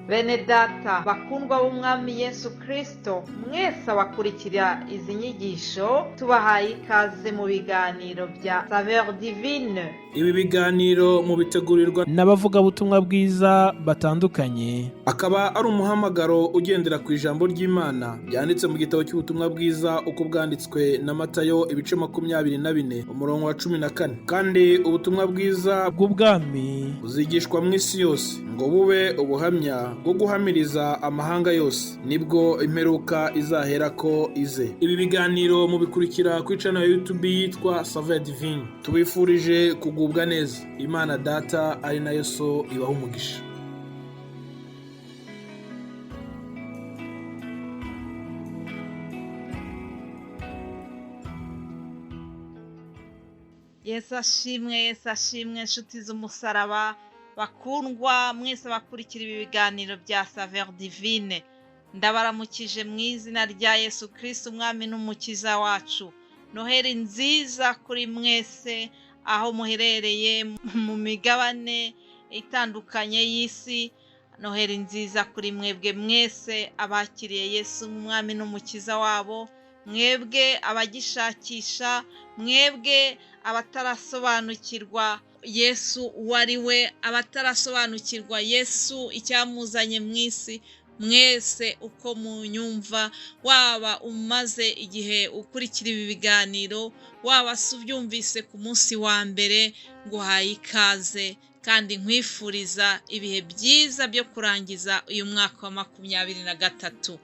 Bene data bakundwa b'umwami Yesu Kristo, mwese abakurikira izi nyigisho tubahaye ikaze mu biganiro bya Saveur Divine. Ibi biganiro mubitegurirwa n'abavugabutumwa bwiza batandukanye, akaba ari umuhamagaro ugendera ku ijambo ry'Imana byanditse mu gitabo cy'ubutumwa bwiza uko bwanditswe na Matayo ibice 24 umurongo wa 14. Kandi ubutumwa bwiza bw'ubwami buzigishwa mu isi yose ngo bube ubuhamya bwo guhamiriza amahanga yose, nibwo imperuka izahera ko ize. Ibi biganiro mubikurikira ku channel ya YouTube yitwa Saveur Divine. Tubifurije kugubwa neza. Imana Data ari nayo So ibaha umugisha. Yesu ashimwe inshuti z'umusaraba bakundwa mwese bakurikira ibi biganiro bya Saveur Divine. Ndabaramukije mu izina rya Yesu Kristo umwami n'umukiza wacu. Noheri nziza kuri mwese aho muherereye mu migabane itandukanye y'isi. Noheri nziza kuri mwebwe mwese abakiriye Yesu umwami n'umukiza wabo, mwebwe abagishakisha, mwebwe abatarasobanukirwa Yesu uwo ari we, abatarasobanukirwa Yesu icyamuzanye mu isi. Mwese uko munyumva, waba umaze igihe ukurikira ibi biganiro, waba subyumvise ku munsi wa mbere, nguhaye ikaze kandi nkwifuriza ibihe byiza byo kurangiza uyu mwaka wa 2023.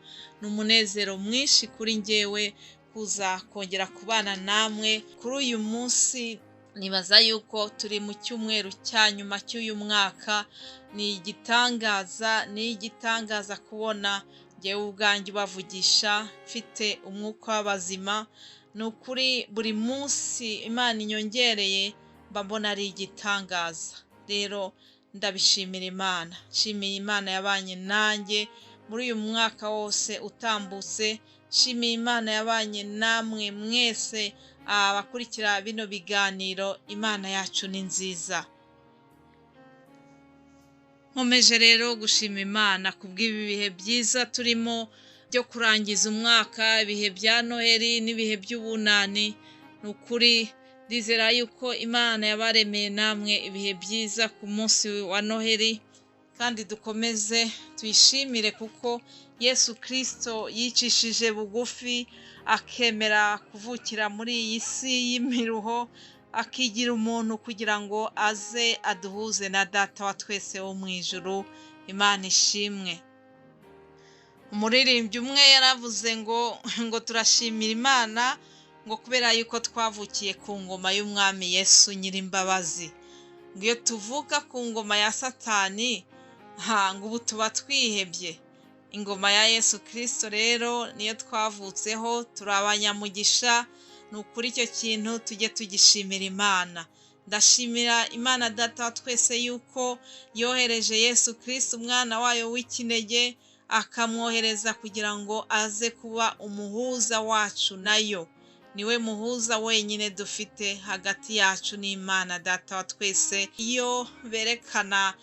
N'umunezero mwinshi kuri njyewe kuza kongera kubana namwe kuri uyu munsi. Nibaza yuko turi mu cyumweru cya nyuma cy'uyu mwaka. Ni igitangaza kubona njyewe ubwanjye bavugisha mfite umwuka w'abazima. Ni ukuri buri munsi Imana inyongereye mba mbona ari igitangaza. Rero ndabishimira Imana, nshimiye Imana yabanye nanjye muri uyu mwaka wose utambutse. Nshimiye Imana yabanye namwe mwese abakurikira bino biganiro. Imana yacu ni nziza. Nkomeje rero gushima Imana kubw'ibi bihe byiza turimo byo kurangiza umwaka, ibihe bya Noheri n'ibihe by'ubunani. Ni ukuri ndizera yuko Imana yabaremeye namwe ibihe byiza ku munsi wa Noheri, kandi dukomeze tuyishimire kuko Yesu Kristo yicishije bugufi akemera kuvukira muri iyi si y'imiruho, akigira umuntu kugira ngo aze aduhuze na Data wa twese wo mu ijuru. Imana ishimwe. Umuririmbyi umwe yaravuze ngo turashimira Imana ngo kubera yuko twavukiye ku ngoma y'umwami Yesu Nyirimbabazi. Ngo iyo tuvuka ku ngoma ya Satani, ngo ubu tuba twihebye. Ingoma ya Yesu Kristo rero niyo twavutseho, turi abanyamugisha. Ni ukuri icyo kintu tujye tugishimira Imana. Ndashimira Imana Data wa twese yuko yohereje Yesu Kristo umwana wayo w'ikinege, akamwohereza kugira ngo aze kuba umuhuza wacu nayo. Niwe muhuza wenyine dufite hagati yacu n'Imana Data wa twese. Iyo berekana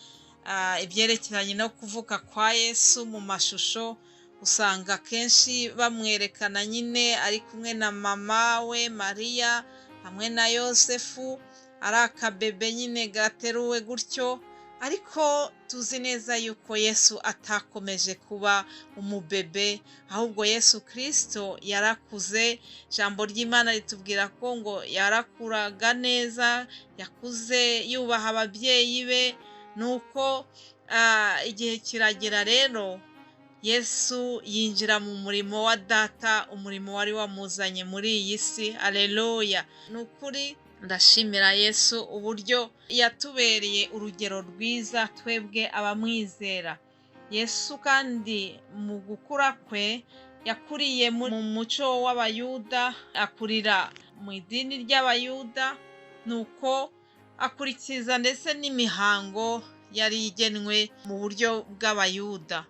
ibyerekeranye no kuvuka kwa Yesu mu mashusho, usanga kenshi bamwerekana nyine ari kumwe na mama we Mariya hamwe na Yosefu, ari akabebe nyine gateruwe gutyo. Ariko tuzi neza yuko Yesu atakomeje kuba umubebe, ahubwo Yesu Kristo yarakuze. Ijambo ry'Imana ritubwira ko ngo yarakuraga neza, yakuze yubaha ababyeyi be. Nuko igihe kiragera rero Yesu yinjira mu murimo wa Data, umurimo wari wamuzanye muri iyi si. Haleluya. Ni ukuri ndashimira Yesu uburyo yatubereye urugero rwiza twebwe abamwizera. Yesu kandi mu gukura kwe yakuriye mu muco w'Abayuda, akurira mu idini ry'Abayuda. Nuko akurikiza ndetse n'imihango yari igenwe mu buryo bw'Abayuda.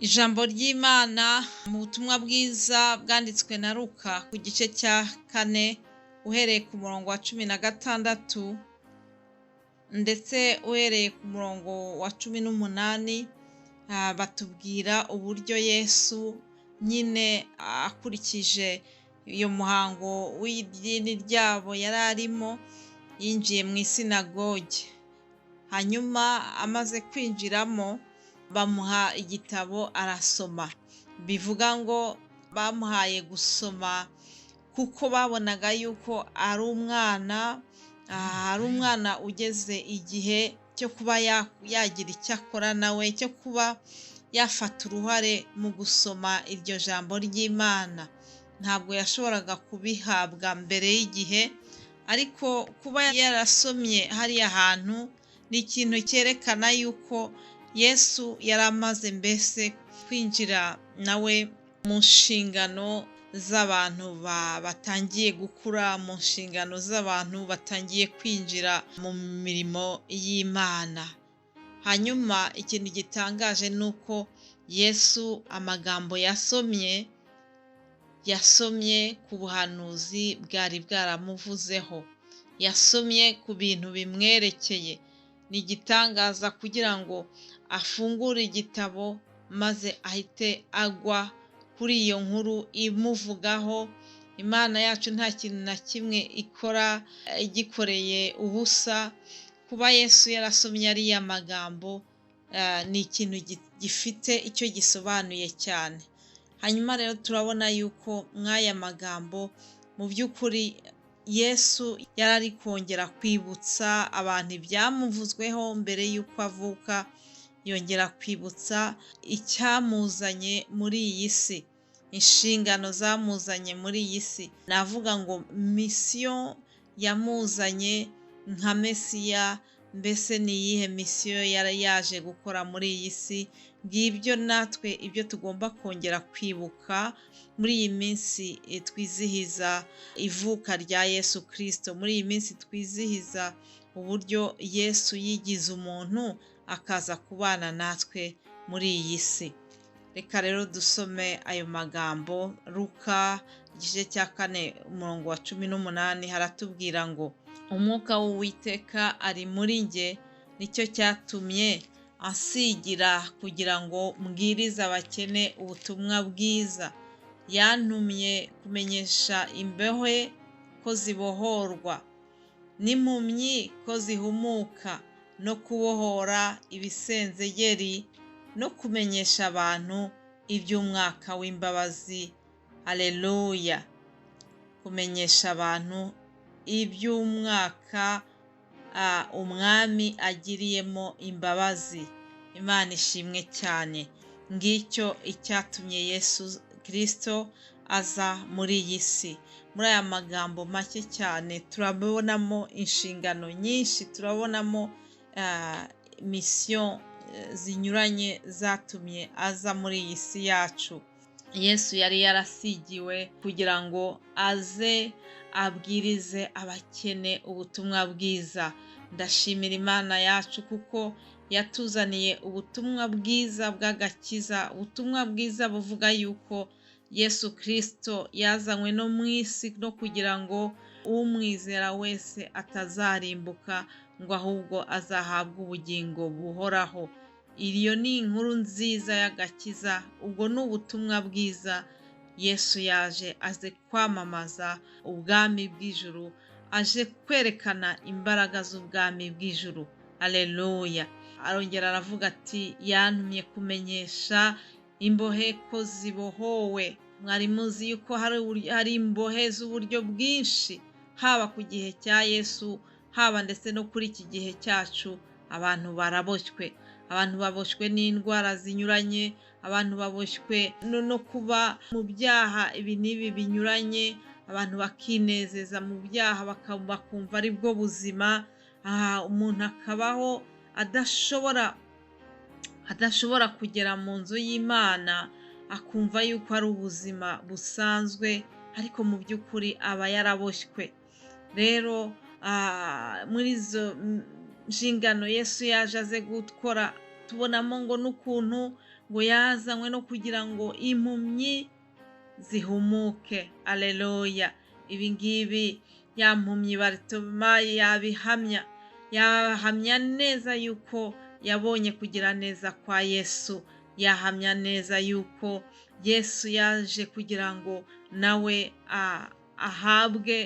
Ijambo ry'Imana mu butumwa bwiza bwanditswe na Luka ku gice cya 4 uhereye ku murongo wa 16 ndetse uhereye ku murongo wa 18 batubwira uburyo Yesu nyine akurikije uyu muhango w'idini ryabo yari arimo, yinjiye mu isinagogi. Hanyuma amaze kwinjiramo bamuha igitabo arasoma. Bivuga ngo bamuhaye gusoma kuko babonaga yuko ari umwana ugeze igihe cyo kuba yagira icyo akora nawe, cyo kuba yafata uruhare mu gusoma iryo jambo ry'Imana. Ntabwo yashoboraga kubihabwa mbere y'igihe, ariko kuba yarasomye hariya hantu ni ikintu cyerekana yuko Yesu yari amaze mbese kwinjira nawe mu nshingano z'abantu batangiye gukura, mu nshingano z'abantu batangiye kwinjira mu mirimo y'Imana. Hanyuma ikintu gitangaje ni uko Yesu amagambo yasomye ku buhanuzi bwari bwaramuvuzeho, yasomye ku bintu bimwerekeye. Ni igitangaza kugira ngo afungure igitabo maze ahite agwa kuri iyo nkuru imuvugaho. Imana yacu nta kintu na kimwe ikora igikoreye ubusa. Kuba Yesu yarasomye ariya magambo ni ikintu gifite icyo gisobanuye cyane. Hanyuma rero turabona yuko mw'aya magambo mu by'ukuri Yesu yari ari kongera kwibutsa abantu ibyamuvuzweho mbere y'uko avuka, yongera kwibutsa icyamuzanye muri iyi si, inshingano zamuzanye muri iyi si. Navuga ngo misiyo yamuzanye nka Mesiya. Mbese ni iyihe misiyo yari yaje gukora muri iyi si? Ngibyo natwe ibyo tugomba kongera kwibuka muri iyi minsi twizihiza ivuka rya Yesu Kristo, muri iyi minsi twizihiza uburyo Yesu yigize umuntu akaza kubana natwe muri iyi si. Reka rero dusome ayo magambo. Luka igice cya 4 umurongo wa 18 haratubwira ngo umwuka w'Uwiteka ari muri njye, nicyo cyatumye ansigira kugira ngo mbwirize abakene ubutumwa bwiza. Yantumye kumenyesha imbohe ko zibohorwa, n'impumyi ko zihumuka, no kubohora ibisenzegeri, no kumenyesha abantu iby'umwaka w'imbabazi. Haleluya! Kumenyesha abantu iby'umwaka umwami agiriyemo imbabazi. Imana ishimwe cyane. Ngicyo icyatumye Yesu Kristo aza muri iyi si. Muri aya magambo make cyane turabonamo inshingano nyinshi, turabonamo misiyo zinyuranye zatumye aza muri iyi si yacu. Yesu yari yarasigiwe kugira ngo aze abwirize abakene ubutumwa bwiza. Ndashimira Imana yacu kuko yatuzaniye ubutumwa bwiza bw'agakiza, ubutumwa bwiza buvuga yuko Yesu Kristo yazanywe no mu isi no kugira ngo umwizera wese atazarimbuka, ngo ahubwo azahabwe ubugingo buhoraho. Iyo ni inkuru nziza y'agakiza. Ubwo ni ubutumwa bwiza. Yesu yaje aze kwamamaza ubwami bw'ijuru, aje kwerekana imbaraga z'ubwami bw'ijuru. Haleluya! Arongera aravuga ati yantumye kumenyesha imbohe ko zibohowe. Mwari muzi yuko hari imbohe z'uburyo bwinshi, haba ku gihe cya Yesu, haba ndetse no kuri iki gihe cyacu. Abantu baraboshywe, abantu baboshywe n'indwara zinyuranye, abantu baboshywe no kuba mu byaha ibi n'ibi binyuranye, abantu bakinezeza mu byaha bakumva ari bwo buzima. Umuntu akabaho adashobora kugera mu nzu y'Imana, akumva yuko ari ubuzima busanzwe, ariko mu by'ukuri aba yaraboshywe. Rero muri izo nshingano Yesu yaje aze gukora, tubonamo ngo n'ukuntu ngo yazanywe no kugira ngo impumyi zihumuke. Haleluya! Ibi ngibi ya mpumyi Baritimayi yahamya neza yuko yabonye kugira neza kwa Yesu, yahamya neza yuko Yesu yaje kugira ngo nawe ahabwe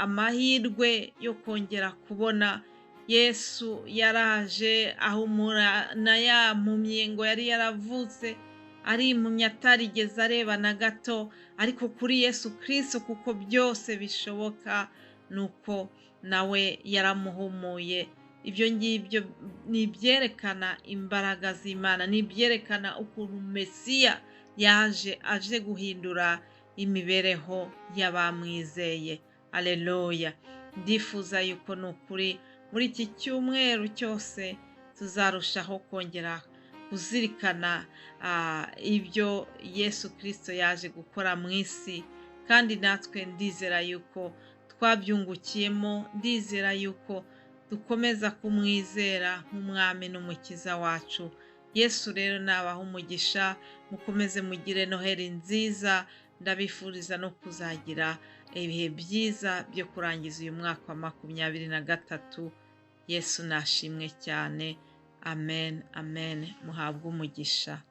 amahirwe yo kongera kubona. Yesu yaraje ahumura na ya mpumyi ngo yari yaravutse ari impumyi atarigeze areba na gato, ariko kuri Yesu Kristo kuko byose bishoboka, nuko nawe yaramuhumuye. Ibyo ngibyo ni ibyerekana imbaraga z'Imana, ni ibyerekana ukuntu Mesiya yaje aje guhindura imibereho y'abamwizeye. Aleluya! Ndifuza yuko ni ukuri muri iki cyumweru cyose tuzarushaho kongera kuzirikana ibyo Yesu Kristo yaje gukora mu isi, kandi natwe ndizera yuko twabyungukiyemo, ndizera yuko dukomeza kumwizera nk'umwami n'umukiza wacu. Yesu rero nabaha umugisha, mukomeze mugire Noheli nziza, ndabifuriza no kuzagira ibihe byiza byo kurangiza uyu mwaka wa 2023. Yesu nashimwe cyane. Amen, amen. Muhabwe umugisha.